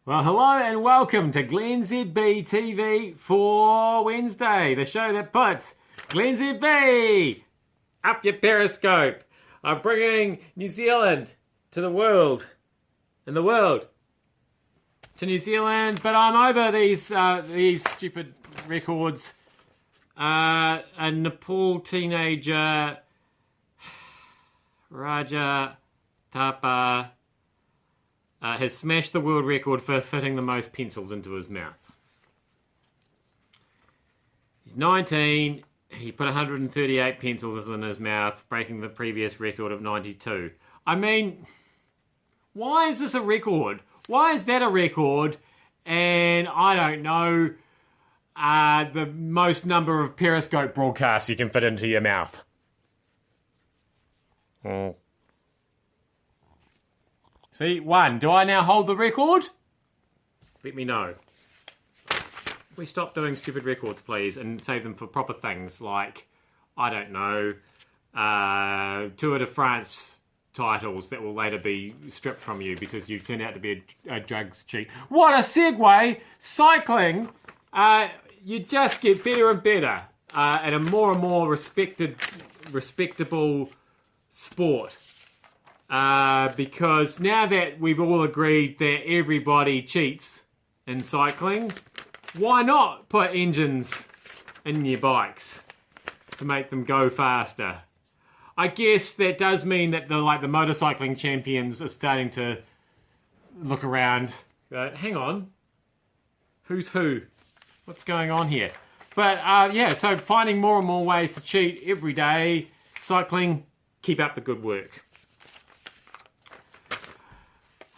Well, hello and welcome to glennzb TV for Wednesday, the show that puts glennzb up your Periscope. I'm bringing New Zealand to the world, and the world to New Zealand, but I'm over these stupid records. A Nepal teenager, Raja Thapa, has smashed the world record for fitting the most pencils into his mouth. He's 19. He put 138 pencils in his mouth, breaking the previous record of 92. I mean, why is this a record? Why is that a record? And I don't know, the most number of Periscope broadcasts you can fit into your mouth. See, 1. Do I now hold the record? Let me know. We stop doing stupid records, please, and save them for proper things like, I don't know, Tour de France titles that will later be stripped from you because you turned out to be a drugs cheat. What a segue! Cycling, you just get better and better at a more and more respectable sport. Because now that we've all agreed that everybody cheats in cycling, why not put engines in your bikes to make them go faster? I guess that does mean that the motorcycling champions are starting to look around. Hang on, who's who? What's going on here? But yeah, so finding more and more ways to cheat every day. Cycling, keep up the good work.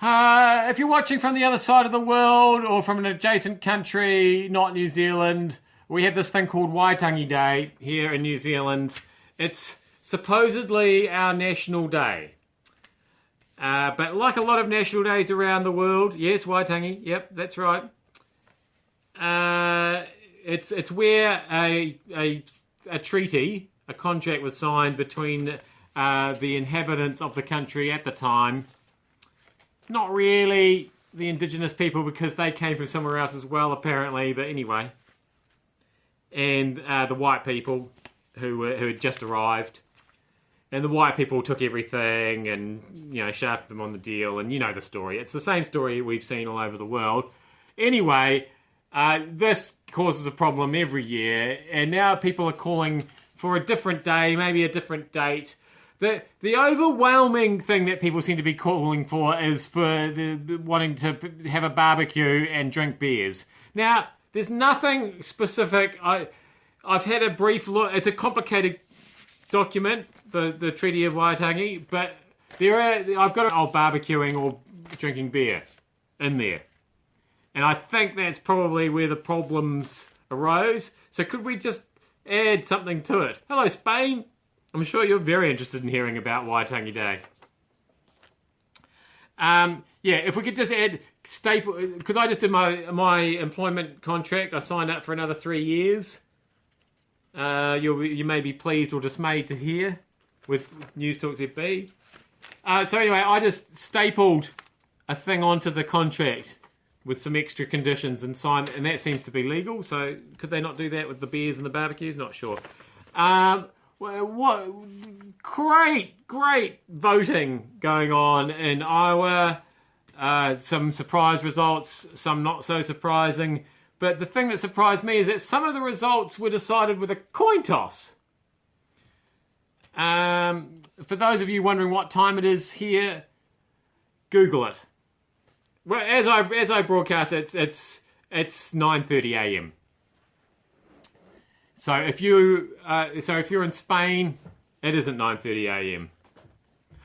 If you're watching from the other side of the world or from an adjacent country, not New Zealand, we have this thing called Waitangi Day here in New Zealand. It's supposedly our national day. But like a lot of national days around the world, yes, Waitangi, yep, that's right. It's where a treaty, a contract was signed between the inhabitants of the country at the time. Not really the indigenous people because they came from somewhere else as well, apparently. But anyway, and the white people who had just arrived, and the white people took everything and shafted them on the deal, and you know the story. It's the same story we've seen all over the world. Anyway, this causes a problem every year, and now people are calling for a different day, maybe a different date. The overwhelming thing that people seem to be calling for is for the wanting to have a barbecue and drink beers. Now, there's nothing specific. I've had a brief look. It's a complicated document, the Treaty of Waitangi, but I've got old barbecuing or drinking beer in there. And I think that's probably where the problems arose. So could we just add something to it? Hello, Spain. I'm sure you're very interested in hearing about Waitangi Day. Yeah, if we could just add staple, because I just did my employment contract. I signed up for another 3 years. You may be pleased or dismayed to hear with News Talk ZB. So anyway, I just stapled a thing onto the contract with some extra conditions and signed, and that seems to be legal. So could they not do that with the beers and the barbecues? Not sure. What great voting going on in Iowa. Some surprise results, some not so surprising. But the thing that surprised me is that some of the results were decided with a coin toss. For those of you wondering what time it is here, Google it. Well, as I broadcast, it's 9:30 a.m. So if you're in Spain, it isn't 9:30 a.m.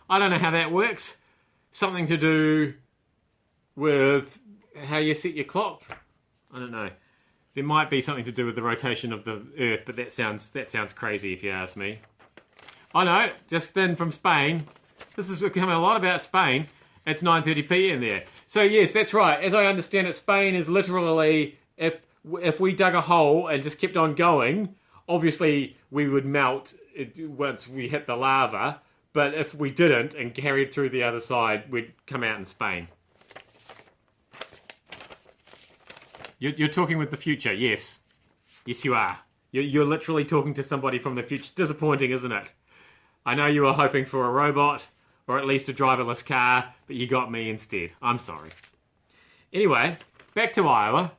I don't know how that works. Something to do with how you set your clock. I don't know. There might be something to do with the rotation of the Earth, but that sounds crazy if you ask me. I know. Just then from Spain, this is becoming a lot about Spain. It's 9:30 p.m. there. So yes, that's right. As I understand it, Spain is literally if we dug a hole and just kept on going, obviously we would melt once we hit the lava. But if we didn't and carried through the other side, we'd come out in Spain. You're talking with the future, yes. Yes, you are. You're literally talking to somebody from the future. Disappointing, isn't it? I know you were hoping for a robot, or at least a driverless car, but you got me instead. I'm sorry. Anyway, back to Iowa.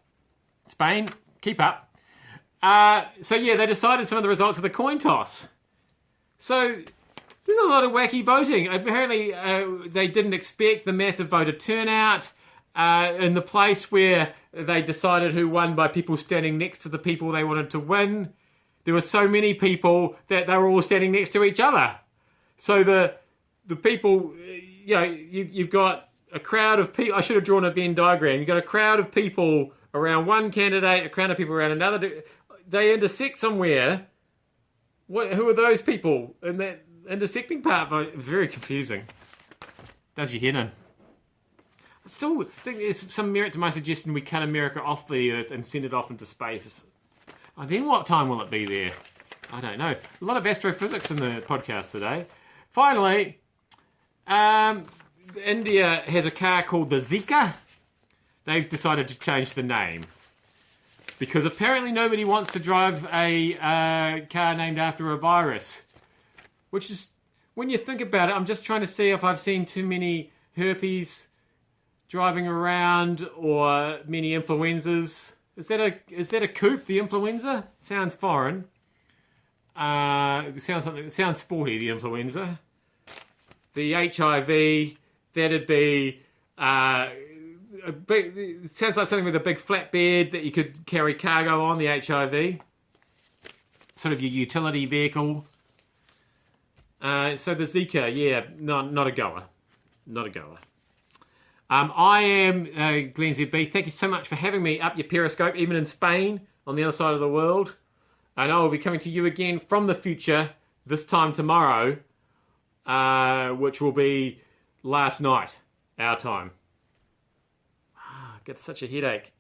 Spain, keep up. So yeah, they decided some of the results with a coin toss. So there's a lot of wacky voting. Apparently, they didn't expect the massive voter turnout in the place where they decided who won by people standing next to the people they wanted to win. There were so many people that they were all standing next to each other. So the people, you've got a crowd of people. I should have drawn a Venn diagram. You've got a crowd of people around one candidate, a crowd of people around another. They intersect somewhere. Who are those people in that intersecting part? Very confusing. Does your head in. I still think there's some merit to my suggestion we cut America off the Earth and send it off into space. Oh, then what time will it be there? I don't know. A lot of astrophysics in the podcast today. Finally, India has a car called the Zika. They've decided to change the name. Because apparently nobody wants to drive a car named after a virus. Which is, when you think about it, I'm just trying to see if I've seen too many herpes driving around or many influenzas. Is that a coupe, the influenza? Sounds foreign. Sounds sporty, the influenza. The HIV, that'd be it sounds like something with a big flatbed that you could carry cargo on, the HIV. Sort of your utility vehicle. So the Zika, yeah, not a goer. Not a goer. I am glennzb. Thank you so much for having me up your Periscope, even in Spain, on the other side of the world. And I will be coming to you again from the future, this time tomorrow, which will be last night, our time. I get such a headache.